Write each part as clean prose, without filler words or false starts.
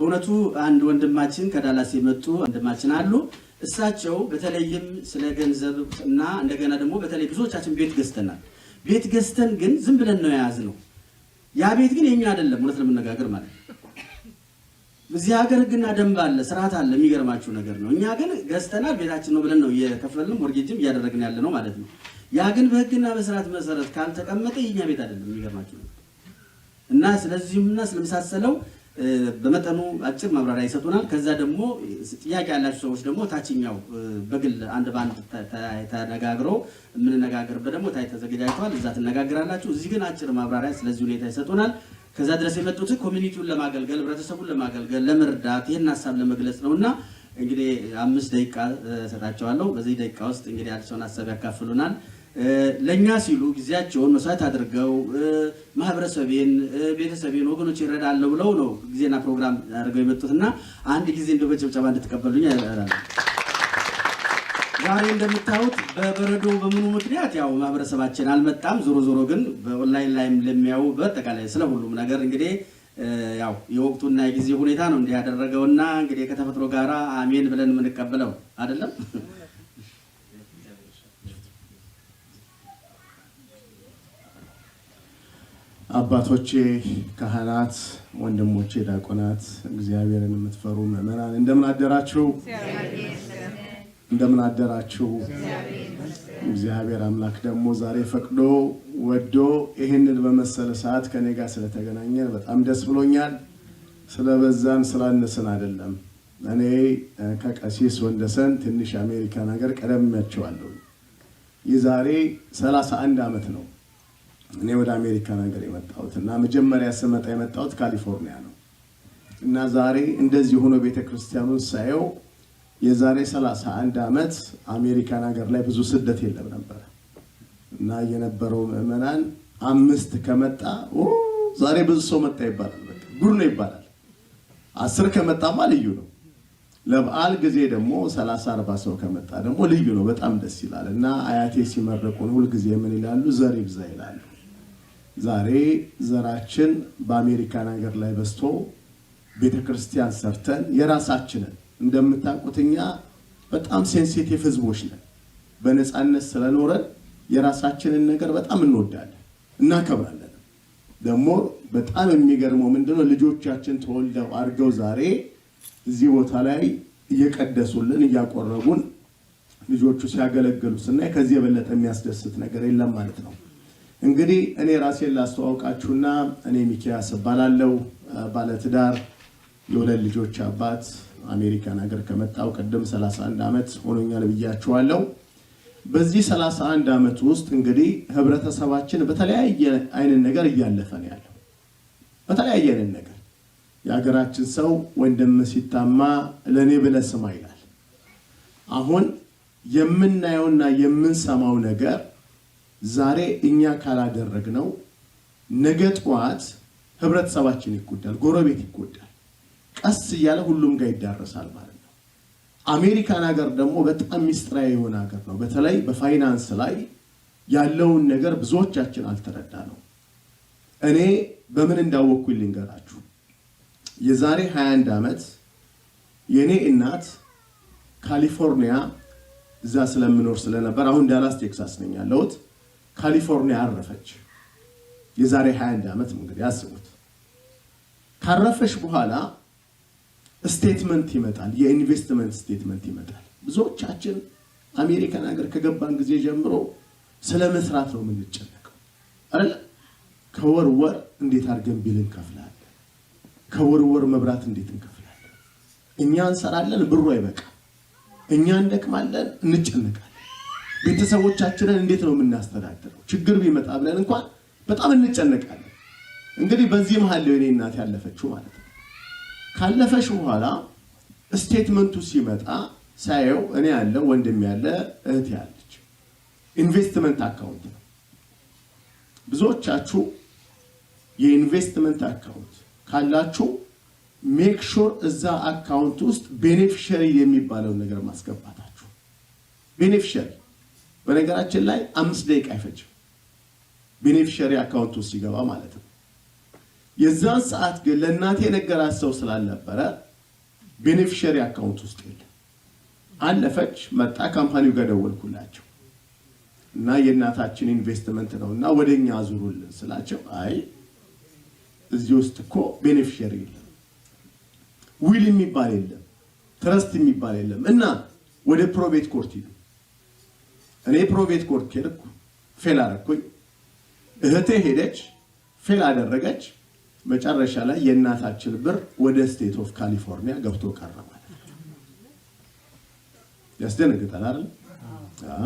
በእውነቱ አንድ ወንድማችን ከዳላስ የመጡ ወንድማችን አሉ እሳቸው በተለይም ስለ ገንዘብ እና እንደገና ደግሞ በተለይ ብዙዎቻችን ቤት ገዝተናል ቤት ገዝተን ግን ዝም ብለን ነው ያዝነው ያ ቤት ግን የኛ አይደለም እውነት ለምንነጋገር ማለት እዚህ ሀገር ግና ደንብ አለ ስርዓት አለ የሚገርማችሁ ነገር ነው እኛ ግን ገዝተናል ቤታችን ነው ብለን ነው የከፈልን ሞርጌጅም ያደረግን ያለ ነው ማለት ነው ያ ግን በህግና በስርዓት መሰረት ካልተቀመጠ የኛ ቤት አይደለም የሚገርማችሁ እና ስለዚህምና ስለምሳሰለው በመጠኑ አጭር ማብራሪያ ይሰጡናል ከዛ ደግሞ ጥያቄ ያላችሁ ሰዎች ደግሞ ታችኛው በግል አንድ ባንድ ተነጋግሮ ምን ነጋገርበት ደግሞ ተዘጋጅቷል እዛ ተነጋግራላችሁ እዚህ ግን አጭር ማብራሪያ ስለዚህ ሁኔታ ይሰጡናል ከዛ ድረስ የመጡት ኮሚኒቲውን ለማገልገል ህብረተሰቡን ለማገልገል ለመርዳት ይሄን ሐሳብ ለመግለጽ ነውና እንግዲህ 5 ደቂቃ ሰጣቸዋለሁ በዚህ ደቂቃ ውስጥ እንግዲህ አዲሱን ሐሳብ ያካፍሉናል ለኛ ሲሉ ጊዜያቸውን መስዋዕት አድርገው ማህበረሰቤን ቤተሰቤን ወገኖች ይረዳሉ ብለው ነው ጊዜና ፕሮግራም አድርገው የመጡትና አንድ ጊዜ እንደው በጭብጨባ እንድትቀበሉኝ ያላል ዛሬ እንደምታዩት በበረዶ በምኑ ምክንያት ያው ማህበረሰባችን አልመጣም ዞሮ ግን በኦንላይን ላይም ለሚያው በተቃላይ ስለሁሉም ነገር እንግዲህ ያው የወቅቱና የጊዜ ሁኔታ ነው እንዲህ ያደረገውና እንግዲህ ከተፈጥሮ ጋራ አሜን ብለን የምንቀበለው አይደለም አባቶቼ ካህናት ወንድሞቼ ዲያቆናት እግዚአብሔርን የምትፈሩ ምእመናን እንደምን አደራችሁ እግዚአብሔር አምላክ ደግሞ ዛሬ ፈቅዶ ወዶ ይሄንን በመሰለ ሰዓት ከኔ ጋር ስለተገናኘን በጣም ደስ ብሎኛል ስለበዛን ስላነሰን አይደለም እኔ ከቀሲስ ወንደሰን ትንሽ አሜሪካን ሀገር ቀደምያቸዋለሁ የዛሬ 31 ዓመት ነው እኔ ወደ አሜሪካን ሀገር የመጣሁትና መጀመሪያ ስመጣ የመጣሁት ካሊፎርኒያ ነው እና ዛሬ እንደዚህ ሆኖ ቤተክርስቲያኑን ሳየው የዛሬ 31 ዓመት አሜሪካን ሀገር ላይ ብዙ ስደት የለም ነበር እና የነበረው ምእመናን 5 ከመጣ ዛሬ ብዙ ሰው መጣ ይባላል በቃ ጉር ነው ይባላል 10 ከመጣማ ልዩ ነው ለበዓል ጊዜ ደግሞ 30 40 ሰው ከመጣ ደግሞ ልዩ ነው በጣም ደስ ይላል እና አያቴ ሲመረቁን ሁሉ ጊዜ ምን ይላሉ ዘር ይብዛ ይላሉ ዛሬ ዘራችን በአሜሪካን ሀገር ላይ በስቶ ቤተክርስቲያን ሰርተን የራሳችንን እንደምታውቁትኛ በጣም ሴንሲቲቭ ህዝቦች ነን በነፃነት ስለኖረን የራሳችንን ነገር በጣም እንወዳለን እናከብራለን ደግሞ በጣም የሚገርመው ምንድነው ልጆቻችን ተወልደው አርገው ዛሬ እዚህ ቦታ ላይ እየቀደሱልን እያቆረቡን ልጆቹ ሲያገለግሉስና ከዚህ የበለጠ የሚያስደስት ነገር የለም ማለት ነው እንግዲህ እኔ ራሴን ላስተዋውቃችሁና እኔ ሚኪያስ እባላለሁ ባለ ትዳር የወለድ ልጆች አባት አሜሪካን ሀገር ከመጣው ቀደም 31 ዓመት ሆኖኛል ብያችኋለሁ በዚህ 31 ዓመት ውስጥ እንግዲህ ህብረተሰባችን በተለያየ አይነት ነገር እያለፈ ነው ያለው በተለያየ አይነት ነገር የሀገራችን ሰው ወንድም ሲታማ ለኔ ብለህ ስማ ይላል አሁን የምናየውና የምንሰማው ነገር ዛሬ እኛ ካላደረግነው ነገ ጧት ህብረተሰባችን ይጎዳል ጎረቤት ይጎዳል ቀስ ይያለ ሁሉም ጋር ይዳረሳል ማለት ነው አሜሪካን ሀገር ደግሞ በጣም ሚስጥራዊ የሆነ ሀገር ነው በተለይ በፋይናንስ ላይ ያለውን ነገር ብዙዎቻችን አልተረዳነው እኔ በምን እንዳወቅኩኝ ልንገራችሁ የዛሬ 21 ዓመት የኔ እናት ካሊፎርኒያ እዛ ስለምኖር ስለነበር አሁን ዳላስ ቴክሳስ ነኝ ያለሁት ካሊፎርኒያ አረፈች የዛሬ 21 ዓመት እንግዲህ አስቡት ካረፈች በኋላ ስቴትመንት ይመጣል የኢንቨስትመንት ስቴትመንት ይመጣል ብዙዎቻችን አሜሪካን ሀገር ከገባን ጊዜ ጀምሮ ስለመስራት ነው የምንጨነቀው አይደል ከወር እንዴት አድርገን ቢል እንከፍላለን ከወር መብራት እንዴት እንከፍላለን እኛ እንሰራለን ብሩ አይበቃ እኛ እንደክማለን እንጨነቃለን ቤተሰቦቻችንን እንዴት ነው የምናስተዳድረው ችግር ቢመጣ ብለን እንኳን በጣም እንጨነቃለን እንግዲህ በዚህ መሃል ላይ እኔ እናት ያለፈችው ማለት ነው ካለፈሽ በኋላ ስቴትመንቱ ሲመጣ ሳይው እኔ ያለው ወንድም ያለ እህት ያለች ኢንቨስትመንት አካውንት ነው ብዙዎቻችሁ የኢንቨስትመንት አካውንት ካላችሁ ሜክ ሹር እዛ አካውንት ውስጥ ቤኔፊሻሪ የሚባለው ነገር ማስገባታችሁ ቤኔፊሻሪ በነገራችን ላይ 5 ደቂቃ አይፈጅም ቤኔፊሻሪ አካውንት ውስጥ ሲገባ ማለት ነው የዛን ሰዓት ግን ለእናቴ ነገራት ሰው ስላልነበረ ቤኔፊሻሪ አካውንት ውስጥ የለም። አለፈች መጣ ካምፓኒው ጋር ደወልኩላቸው እና የእናታችን ኢንቨስትመንት ነውና ወደኛ አዙሩልን ስላቸው አይ እዚህ ውስጥ እኮ ቤኔፊሻሪ የለም፣ ዊል የሚባል የለም፣ ትረስት የሚባል የለም እና ወደ ፕሮቤት ኮርት ሂዱ። እኔ ፕሮቤት ኮርት ሄድኩ፣ ፌል አደረኩኝ። እህቴ ሄደች፣ ፌል አደረገች። መጨረሻ ላይ የእናታችን ብር ወደ ስቴት ኦፍ ካሊፎርኒያ ገብቶ ቀረ ማለት ነው። ያስደነግጣል አይደል?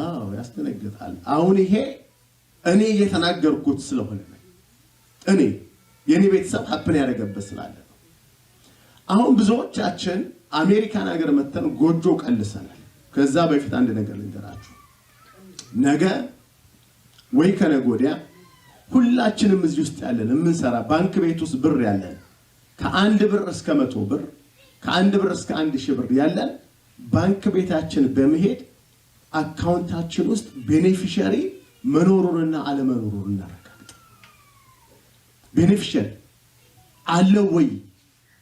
አዎ ያስደነግጣል። አሁን ይሄ እኔ እየተናገርኩት ስለሆነ ነው። እኔ የኔ ቤተሰብ ሀፕን ያደረገበት ስላለ ነው። አሁን ብዙዎቻችን አሜሪካን ሀገር መተን ጎጆ ቀልሰናል። ከዛ በፊት አንድ ነገር ልንገራችሁ። ነገ ወይ ከነገ ወዲያ ሁላችንም እዚህ ውስጥ ያለን የምንሰራ ባንክ ቤት ውስጥ ብር ያለን ከ1 ብር እስከ 100 ብር ከ1 ብር እስከ 1000 ብር ያለን ባንክ ቤታችን በመሄድ አካውንታችን ውስጥ ቤኔፊሻሪ መኖሩንና አለመኖሩን እናረጋግጥ። ቤኔፊሻሪ አለው ወይ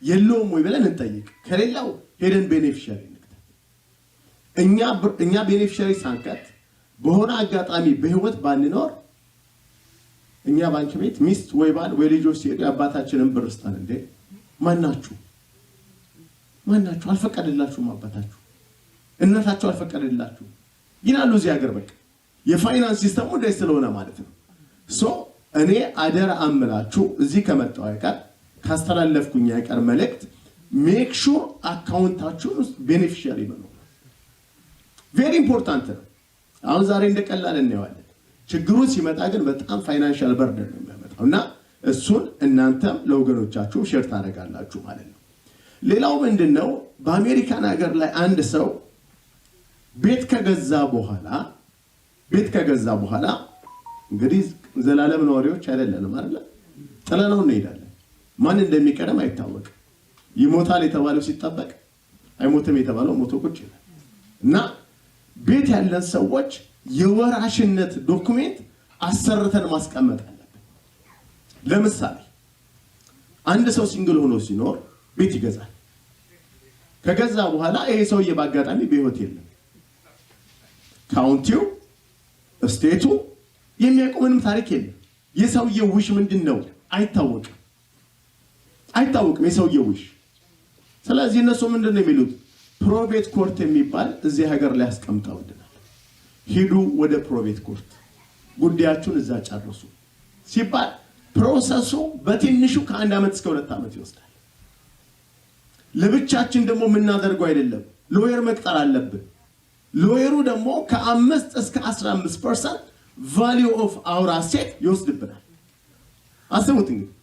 የለውም ወይ ብለን እንጠይቅ። ከሌላው ሄደን ቤኔፊሻሪ እንክተት። እኛ ቤኔፊሻሪ ሳንከት በሆነ አጋጣሚ በህይወት ባንኖር እኛ ባንክ ቤት ሚስት ወይ ባል ወይ ልጆች ሲሄዱ አባታችንን ብር ስጠን እንዴ ማናችሁ አልፈቀደላችሁም። አባታችሁ እናታችሁ አልፈቀደላችሁ ይላሉ እዚህ ሀገር። በቃ የፋይናንስ ሲስተሙ ደስ ስለሆነ ማለት ነው። እኔ አደራ አምላችሁ እዚህ ከመጣው አይቀር ካስተላለፍኩኝ አይቀር መልእክት ሜክ ሹር አካውንታችሁ ውስጥ ቤኔፊሻሪ መኖር ቬሪ ኢምፖርታንት ነው። አሁን ዛሬ እንደቀላል እናየዋለን። ችግሩ ሲመጣ ግን በጣም ፋይናንሻል በርደን ነው የሚያመጣውና እሱን እናንተም ለወገኖቻችሁ ሼር ታደርጋላችሁ ማለት ነው። ሌላው ምንድነው በአሜሪካን ሀገር ላይ አንድ ሰው ቤት ከገዛ በኋላ እንግዲህ ዘላለም ነዋሪዎች አይደለንም አይደል? ጥለነው እንሄዳለን። ማን እንደሚቀደም አይታወቅም። ይሞታል የተባለው ሲጠበቅ አይሞትም የተባለው ሞቶ ቁጭ ይላል እና ቤት ያለን ሰዎች የወራሽነት ዶክመንት አሰርተን ማስቀመጥ አለብን። ለምሳሌ አንድ ሰው ሲንግል ሆኖ ሲኖር ቤት ይገዛል። ከገዛ በኋላ ይሄ ሰውዬ በአጋጣሚ በህይወት የለም። ካውንቲው ስቴቱ የሚያውቀው ምንም ታሪክ የለም። የሰውዬው ውሽ ምንድነው አይታወቅም የሰውዬው ውሽ። ስለዚህ እነሱ ምንድነው የሚሉት ፕሮቤት ኮርት የሚባል እዚህ ሀገር ላይ አስቀምጠውልናል። ሂዱ ወደ ፕሮቤት ኮርት ጉዳያችሁን እዛ ጨርሱ ሲባል ፕሮሰሱ በትንሹ ከ1 ዓመት እስከ 2 ዓመት ይወስዳል። ለብቻችን ደግሞ የምናደርገው አይደለም፣ ሎየር መቅጠር አለብን። ሎየሩ ደግሞ ከ5 እስከ 15% value of our asset ይወስድብናል። አስቡት እንግዲህ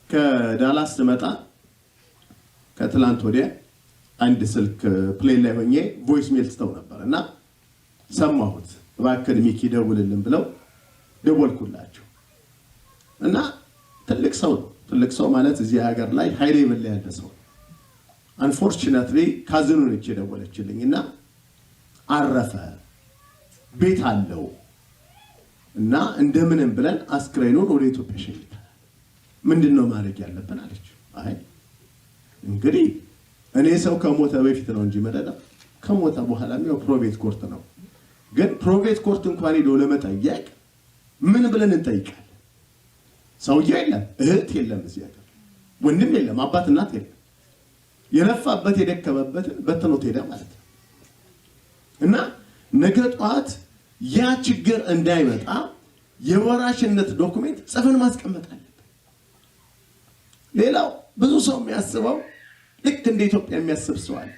ከዳላስ መጣ ከትላንት ወዲያ አንድ ስልክ ፕሌን ላይ ሆኜ ቮይስ ሜል ተው ነበርና ሰማሁት። እባክህ ሚኪ ደውልልን ብለው ደወልኩላቸው እና ትልቅ ሰው ማለት እዚህ ሀገር ላይ ሃይ ሌቭል ላይ ያለ ሰው አንፎርቹኔትሊ ካዝኑ ነች የደወለችልኝና አረፈ ቤት አለው እና እንደምንም ብለን አስክሬኑን ወደ ኢትዮጵያ ሸኝተናል። ምንድነው ማድረግ ያለብን አለች። አይ እንግዲህ እኔ ሰው ከሞተ በፊት ነው እንጂ መደዳ ከሞተ በኋላ ነው ፕሮቤት ኮርት ነው። ግን ፕሮቤት ኮርት እንኳን ሄዶ ለመጠየቅ ምን ብለን እንጠይቃለን? ሰውዬው የለም፣ እህት የለም፣ እዚህ ሀገር ወንድም የለም፣ አባት እናት የለም። የለፋበት የደከመበትን በትኖት ሄደ ማለት ነው። እና ነገ ጧት ያ ችግር እንዳይመጣ የወራሽነት ዶክመንት ጽፈን ማስቀመጥ አለብን። ሌላው ብዙ ሰው የሚያስበው ልክ እንደ ኢትዮጵያ የሚያስብ ሰው አለ።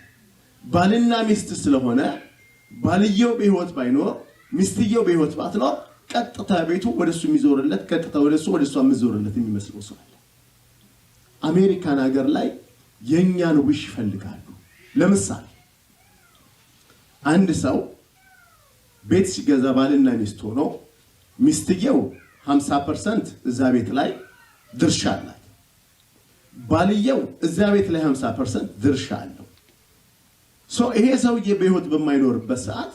ባልና ሚስት ስለሆነ ባልየው በህይወት ባይኖር ሚስትየው በህይወት ባትኖር ቀጥታ ቤቱ ወደሱ የሚዞርለት ቀጥታ ወደሱ የሚዞርለት የሚመስለው ሰው አለ። አሜሪካን ሀገር ላይ የኛን ውሽ ይፈልጋሉ። ለምሳሌ አንድ ሰው ቤት ሲገዛ ባልና ሚስት ሆኖ ሚስትየው 50% እዛ ቤት ላይ ድርሻ አላት፣ ባልየው እዛ ቤት ላይ 50% ድርሻ አለው። ይሄ ሰውዬ በህይወት በማይኖርበት ሰዓት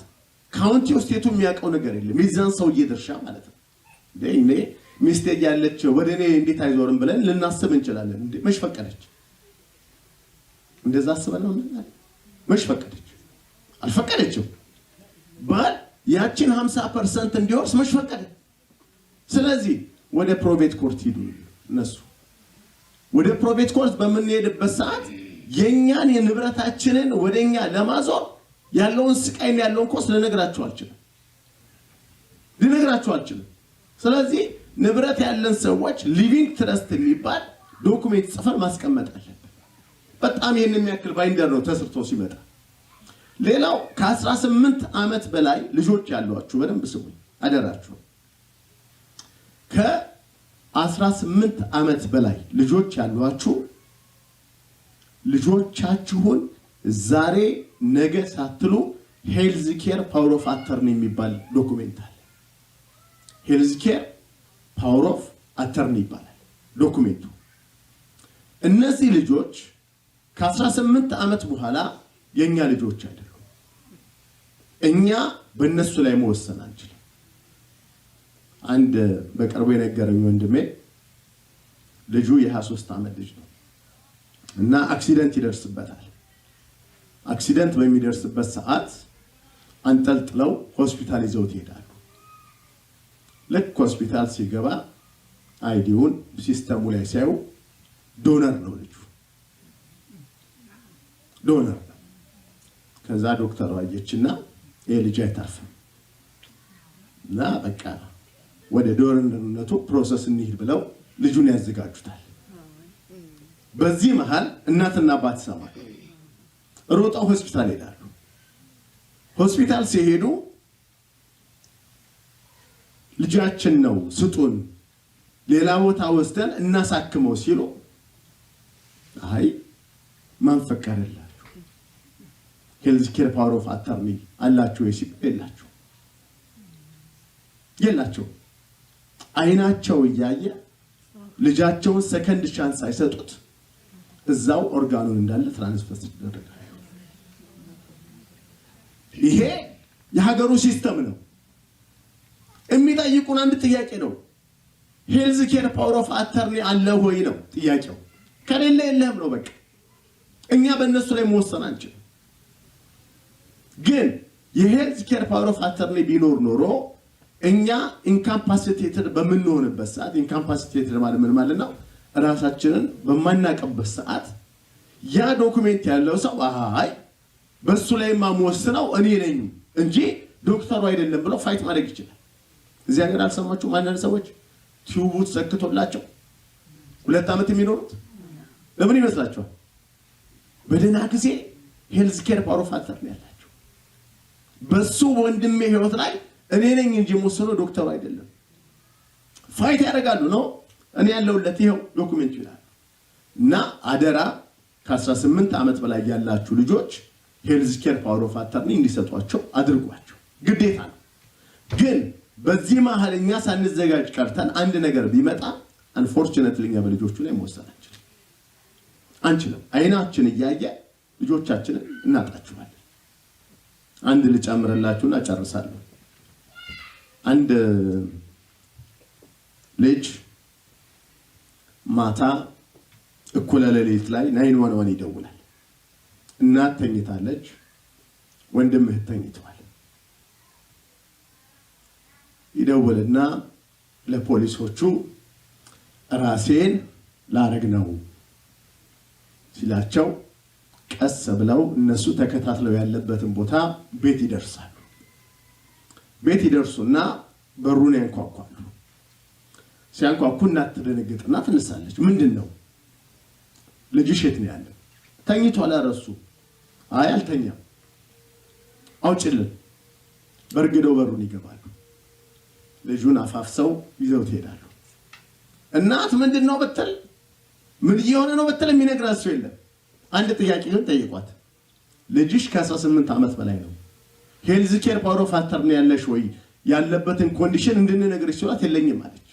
ካውንቲ ውስጥ የቱ የሚያውቀው ነገር የለም፣ የዛን ሰውዬ ድርሻ ማለት ነው። ሚስቴ ያለች ወደኔ እንዴት አይዞርም ብለን ልናስብ እንችላለን እንዴ መች ፈቀደች እንደዛ አስበለው መች ፈቀደች አልፈቀደችም ባል ያችን 50% እንዲወርስ መች ፈቀደ ስለዚህ ወደ ፕሮቤት ኮርት ሂዱ እነሱ ወደ ፕሮቤት ኮርት በመንሄድበት ሰዓት የኛን የንብረታችንን ወደኛ ለማዞር ያለውን ስቃይና ያለውን ኮስ ልነግራችሁ አልችልም ስለዚህ ንብረት ያለን ሰዎች ሊቪንግ ትረስት የሚባል ዶክመንት ጽፈን ማስቀመጥ አለብን በጣም ይሄን የሚያክል ባይንደር ነው ተሰርቶ ሲመጣ ሌላው ከ18 ዓመት በላይ ልጆች ያሏችሁ በደንብ ስሙኝ አደራችሁ ከ18 ዓመት በላይ ልጆች ያሏችሁ ልጆቻችሁን ዛሬ ነገ ሳትሉ ሄልዝ ኬር ፓወር ኦፍ አተርኒ የሚባል ዶክመንት አለ ሄልዝ ኬር ፓወር ኦፍ አተርኒ ይባላል ዶክመንቱ እነዚህ ልጆች ከ18 ዓመት በኋላ የኛ ልጆች አይደሉም እኛ በእነሱ ላይ መወሰን አንችልም አንድ በቅርቡ የነገረኝ ወንድሜ ልጁ የ23 ዓመት ልጅ ነው እና አክሲደንት ይደርስበታል አክሲደንት በሚደርስበት ሰዓት አንጠልጥለው ሆስፒታል ይዘውት ይሄዳሉ ልክ ሆስፒታል ሲገባ አይዲውን ሲስተሙ ላይ ሲያዩ ዶነር ነው ልጁ ዶነር ከዛ ዶክተር አየችና የልጅ አይታፈም እና በቃ ወደ ዶነርነቱ ፕሮሰስ እንሂድ ብለው ልጁን ያዘጋጁታል በዚህ መሃል እናትና አባት ሰማሉ ሮጣው ሆስፒታል ሄዳሉ ሆስፒታል ሲሄዱ ልጃችን ነው ስጡን ሌላ ቦታ ወስደን እናሳክመው ሲሉ አይ ማን ፈቀደላችሁ ሄልዝ ኬር ፓወር ኦፍ አተርኒ አላችሁ የላቸው አይናቸው እያየ ልጃቸውን ሰከንድ ቻንስ አይሰጡት እዛው ኦርጋኑን እንዳለ ትራንስፈር ይደረጋል ይሄ የሀገሩ ሲስተም ነው የሚጠይቁን አንድ ጥያቄ ነው ሄልዝ ኬር ፓወር ኦፍ አተርኒ አለ ሆይ ነው ጥያቄው ከሌለ የለም ነው በቃ እኛ በእነሱ ላይ መወሰን አንችልም ግን የሄልዝ ኬር ፓወር ኦፍ አተርኒ ቢኖር ኖሮ እኛ ኢንካፓሲቴትድ በመንሆንበት ሰዓት ኢንካፓሲቴትድ ማለት ነው ራሳችንን በማናቀበት ሰዓት ያ ዶክመንት ያለው ሰው አይ በሱ ላይ ማወስነው እኔ ነኝ እንጂ ዶክተሩ አይደለም ብሎ ፋይት ማድረግ ይችላል እዚህ ሀገር አልሰማችሁም አንዳንድ ሰዎች ቲዩቡት ዘክቶላቸው 2 ዓመት የሚኖሩት ለምን ይመስላችኋል በደና ጊዜ ሄልዝ ኬር ፓወር ኦፍ አተርኒ ያላቸው በሱ ወንድሜ ህይወት ላይ እኔ ነኝ እንጂ የምወስነው ዶክተሩ አይደለም ፋይት ያደርጋሉ ነው እኔ ያለውለት ይሄው ዶክመንት ይላል እና አደራ ከ18 ዓመት በላይ ያላችሁ ልጆች ሄልዝ ኬር ፓወር ኦፍ አተርኒ እንዲሰጧቸው አድርጓቸው ግዴታ ነው ግን በዚህ መሐለኛ ሳንዘጋጅ ቀርተን አንድ ነገር ቢመጣ አንፎርቹኔትሊ እኛ በልጆቹ ላይ መወሰን አንችልም አይናችን እያየ ልጆቻችንን እናጣቸዋለን አንድ ልጨምርላችሁና ጨርሳለሁ አንድ ልጅ ማታ እኩለ ሌሊት ላይ 911 ይደውላል እናት ተኝታለች ወንድም እህት ተኝተዋል ይደውልና ለፖሊሶቹ ራሴን ላረግ ነው ሲላቸው ቀስ ብለው እነሱ ተከታትለው ያለበትን ቦታ ቤት ይደርሳሉ ቤት ይደርሱና በሩን ያንኳኳሉ ሲያንኳኩ እናት ትደነግጥና ትነሳለች ምንድነው ልጅሽ የት ነው ያለው ተኝቷል አረሱ አይ አልተኛም አውጭልን በርግደው በሩን ይገባሉ ልጁን አፋፍሰው ይዘው ይሄዳሉ እናት ምንድነው በተል ምን ይሆነ ነው በተል የሚነግራሱ የለም አንድ ጥያቄ ግን ጠይቋት ልጅሽ ከ18 ዓመት በላይ ነው ሄልዝ ኬር ፓወር ኦፍ አተርኒ ያለሽ ወይ ያለበትን ኮንዲሽን እንድንነግር ይችላል የለኝም አለች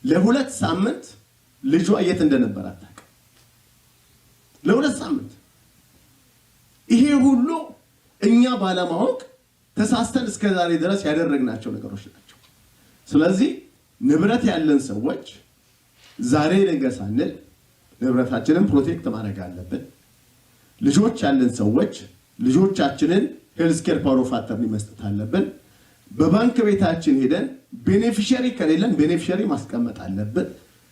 ለ2 ሳምንት ልጇ የት እንደነበር አታውቅም ለ2 ሳምንት ይሄ ሁሉ እኛ ባለማወቅ ተሳስተን እስከ ዛሬ ድረስ ያደረግናቸው ነገሮች ናቸው ስለዚህ ንብረት ያለን ሰዎች ዛሬ ነገ ሳንል ንብረታችንን ፕሮቴክት ማድረግ አለብን። ልጆች ያለን ሰዎች ልጆቻችንን ሄልዝ ኬር ፓወር ኦፍ አተርኒ መስጠት አለብን። በባንክ ቤታችን ሄደን ቤኔፊሻሪ ከሌለን ቤኔፊሻሪ ማስቀመጥ አለብን።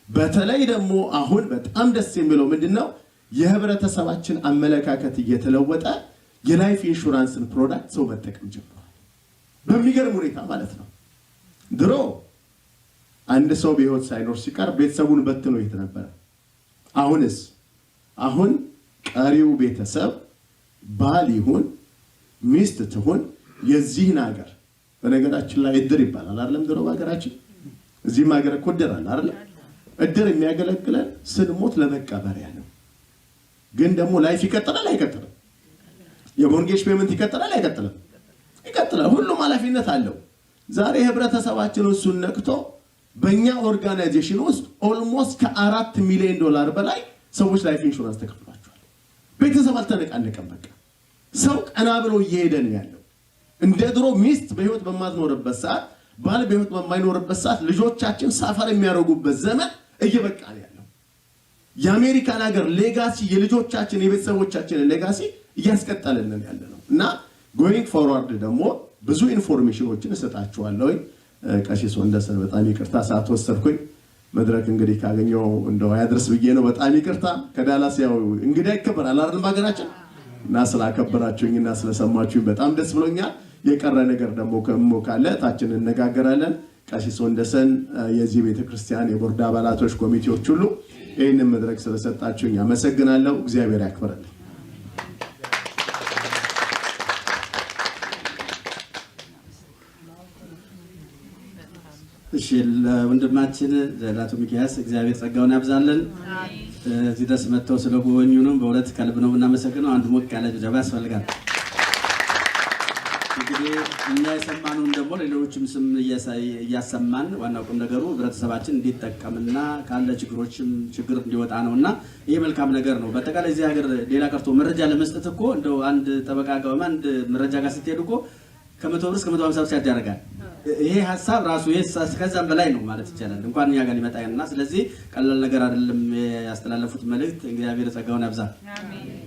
በተለይ ደግሞ አሁን በጣም ደስ የሚለው ምንድነው የህብረተሰባችን አመለካከት እየተለወጠ የላይፍ ኢንሹራንስን ፕሮዳክት ሰው መጠቀም ጀምሯል። በሚገርም ሁኔታ ማለት ነው። ድሮ አንድ ሰው በህይወት ሳይኖር ሲቀር ቤተሰቡን በትኖ ይት ነበር። አሁን ቀሪው ቤተሰብ ባል ይሁን ሚስት ትሁን የዚህን ሀገር በነገራችን ላይ እድር ይባላል አይደለም? ድሮ በሀገራችን እዚህም ሀገር እኮ እድር አለ አይደል? እድር የሚያገለግለን ስንሞት ለመቀበሪያ ነው። ግን ደግሞ ላይፍ ይቀጥላል አይቀጥልም? የሞርጌጅ ፔመንት ይቀጥላል አይቀጥልም? ይቀጥላል። ሁሉም ኃላፊነት አለው። ዛሬ ህብረተሰባችን እሱን ነክቶ በእኛ ኦርጋናይዜሽን ውስጥ ኦልሞስት ከ4 ሚሊዮን ዶላር በላይ ሰዎች ላይፍ ኢንሹራንስ ተከፍሏቸዋል። ቤተሰብ አልተነቃነቀም። በቃ ሰው ቀና ብሎ እየሄደ ነው ያለው። እንደ ድሮ ሚስት በህይወት በማትኖርበት ሰዓት፣ ባል በህይወት በማይኖርበት ሰዓት ልጆቻችን ሳፈር የሚያደርጉበት ዘመን እየበቃ ነው ያለው። የአሜሪካን ሀገር ሌጋሲ የልጆቻችን የቤተሰቦቻችንን ሌጋሲ እያስቀጠልን ያለ ነው እና ጎይንግ ፎርዋርድ ደግሞ ብዙ ኢንፎርሜሽኖችን እሰጣችኋለሁ። ቀሲስ ወንደሰን በጣም ይቅርታ ሰዓት ወሰድኩኝ። መድረክ እንግዲህ ካገኘው እንደው ያድርስ ብዬ ነው። በጣም ይቅርታ። ከዳላስ ያው እንግዲህ ይከበራል አይደል በሀገራችን እና ስላከበራችሁኝና ስለሰማችሁኝ በጣም ደስ ብሎኛል። የቀረ ነገር ደግሞ ካለ ታችን እንነጋገራለን። ቀሲስ ወንደሰን የዚህ ቤተክርስቲያን የቦርድ አባላቶች ኮሚቴዎች ሁሉ ይህንን መድረክ ስለሰጣችሁኝ አመሰግናለሁ። እግዚአብሔር ያክብረልኝ። እሺ ለወንድማችን ለአቶ ሚኪያስ እግዚአብሔር ጸጋውን ያብዛልን። እዚህ ድረስ መጥተው ስለጎበኙንም በእውነት ከልብ ነው እናመሰግነው። አንድ ሞቅ ያለ ጀባ ያስፈልጋል። እንግዲህ እኛ የሰማነውን ደግሞ ሌሎችም ስም እያሰማን ዋናው ቁም ነገሩ ህብረተሰባችን እንዲጠቀምና ካለ ችግር እንዲወጣ ነውና ይሄ መልካም ነገር ነው። በአጠቃላይ እዚህ ሀገር ሌላ ቀርቶ መረጃ ለመስጠት እኮ እንደው አንድ ጠበቃ ጋር አንድ መረጃ ጋር ስትሄዱ እኮ ከ100 ብር እስከ 150 ብር ቻርጅ ያደርጋል። ይሄ ሐሳብ ራሱ ከዛም በላይ ነው ማለት ይቻላል። እንኳን እኛ ጋር ሊመጣ እና ስለዚህ ቀላል ነገር አይደለም ያስተላለፉት መልእክት። እግዚአብሔር ጸጋውን ያብዛ። አሜን።